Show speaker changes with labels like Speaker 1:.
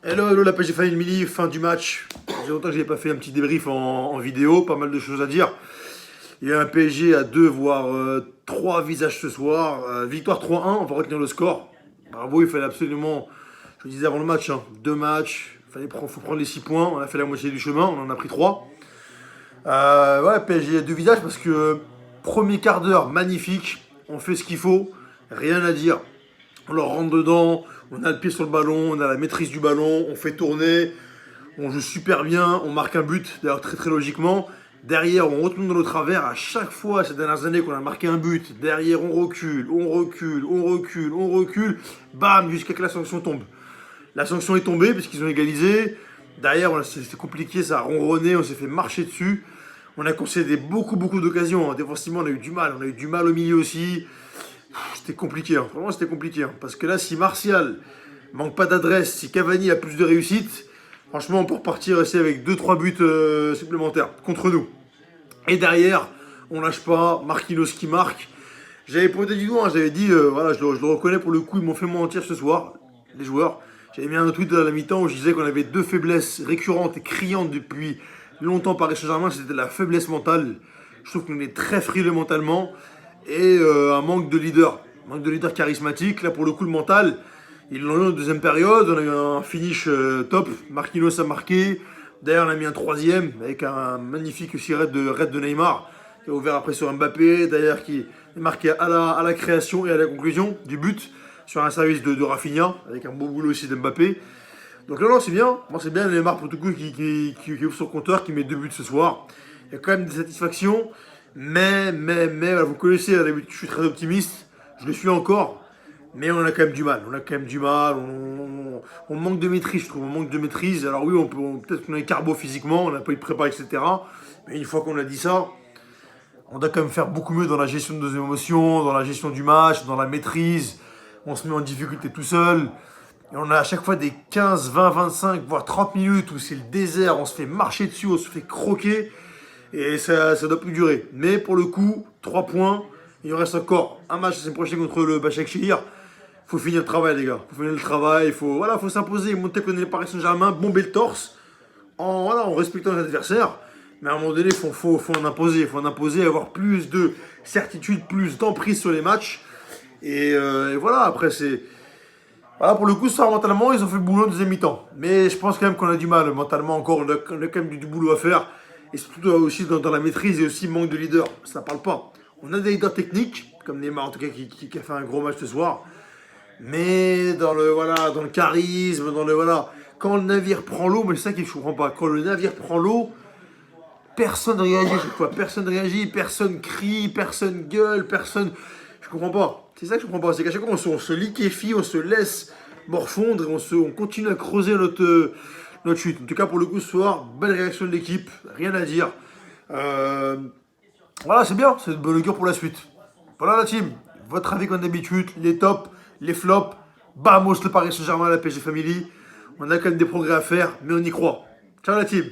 Speaker 1: Hello, hello la PSG Family, fin du match. Ça faisait longtemps que je n'avais pas fait un petit débrief en vidéo, pas mal de choses à dire. Il y a un PSG à 2, voire 3 visages ce soir. Victoire 3-1, on va retenir le score. Bravo, il fallait absolument, je le disais avant le match, 2 matchs, faut prendre les 6 points. On a fait la moitié du chemin, on en a pris 3. Ouais, PSG a 2 visages parce que premier quart d'heure, magnifique. On fait ce qu'il faut, rien à dire. On leur rentre dedans, on a le pied sur le ballon, on a la maîtrise du ballon, on fait tourner, on joue super bien, on marque un but, d'ailleurs très très logiquement. Derrière, on retourne dans le travers. À chaque fois ces dernières années qu'on a marqué un but, derrière on recule, on recule, on recule, on recule, bam, jusqu'à que la sanction tombe. La sanction est tombée puisqu'ils ont égalisé. Derrière, c'était compliqué, ça a ronronné, on s'est fait marcher dessus. On a concédé beaucoup d'occasions. Défensivement, on a eu du mal. On a eu du mal au milieu aussi. C'était compliqué, vraiment c'était compliqué. Parce que là, si Martial manque pas d'adresse, si Cavani a plus de réussite, franchement, on peut repartir aussi avec 2-3 buts supplémentaires contre nous. Et derrière, on lâche pas, Marquinhos qui marque. J'avais pointé du doigt, j'avais dit, voilà, je le reconnais pour le coup, ils m'ont fait mentir ce soir, les joueurs. J'avais mis un tweet à la mi-temps où je disais qu'on avait 2 faiblesses récurrentes et criantes depuis longtemps Paris Saint-Germain, c'était la faiblesse mentale. Je trouve qu'on est très frileux mentalement et un manque de leader charismatique. Là, pour le coup, le mental, ils l'ont eu en deuxième période. On a eu un finish top. Marquinhos a marqué. D'ailleurs, on a mis un troisième avec un magnifique aussi raid de Neymar qui a ouvert après sur Mbappé. D'ailleurs, qui est marqué à la création et à la conclusion du but sur un service de Rafinha avec un beau boulot aussi d'Mbappé. Donc là, non, c'est bien. Moi, c'est bien Neymar pour tout coup qui ouvre son compteur, qui met 2 buts ce soir. Il y a quand même des satisfactions. Mais, voilà, vous connaissez, à l'habitude, je suis très optimiste. Je le suis encore. Mais on a quand même du mal. On a quand même du mal. On manque de maîtrise, je trouve. On manque de maîtrise. Alors oui, peut-être qu'on est carbo physiquement, on n'a pas eu de prépa, etc. Mais une fois qu'on a dit ça, on doit quand même faire beaucoup mieux dans la gestion de nos émotions, dans la gestion du match, dans la maîtrise. On se met en difficulté tout seul. Et on a à chaque fois des 15, 20, 25, voire 30 minutes où c'est le désert, on se fait marcher dessus, on se fait croquer. Et ça doit plus durer. Mais pour le coup, 3 points. Il nous reste encore un match la semaine prochaine contre le Başakşehir. Faut finir le travail, les gars. Faut finir le travail. Faut s'imposer, monter qu'on est le Paris Saint-Germain, bomber le torse en respectant les adversaires. Mais à un moment donné, faut en imposer. Il faut en imposer, avoir plus de certitude, plus d'emprise sur les matchs. Et voilà, après, c'est. Voilà, pour le coup, ça, mentalement, ils ont fait le boulot en deuxième mi-temps. Mais je pense quand même qu'on a du mal. Mentalement, encore, on a quand même du boulot à faire. Et surtout aussi dans la maîtrise et aussi manque de leader. Ça ne parle pas. On a des leaders techniques, comme Neymar en tout cas, qui a fait un gros match ce soir. Mais dans le charisme, quand le navire prend l'eau, mais c'est ça que je ne comprends pas. Quand le navire prend l'eau, personne ne réagit chaque fois. Personne ne réagit, personne crie, personne gueule, personne. Je comprends pas. C'est ça que je comprends pas. C'est qu'à chaque fois, on se liquéfie, on se laisse morfondre et on continue à creuser notre chute. En tout cas, pour le coup, ce soir, belle réaction de l'équipe, rien à dire. Voilà, c'est bien, c'est de bonne augure pour la suite. Voilà la team. Votre avis comme d'habitude, les tops, les flops. Vamos le Paris Saint-Germain, la PSG Family. On a quand même des progrès à faire, mais on y croit. Ciao la team.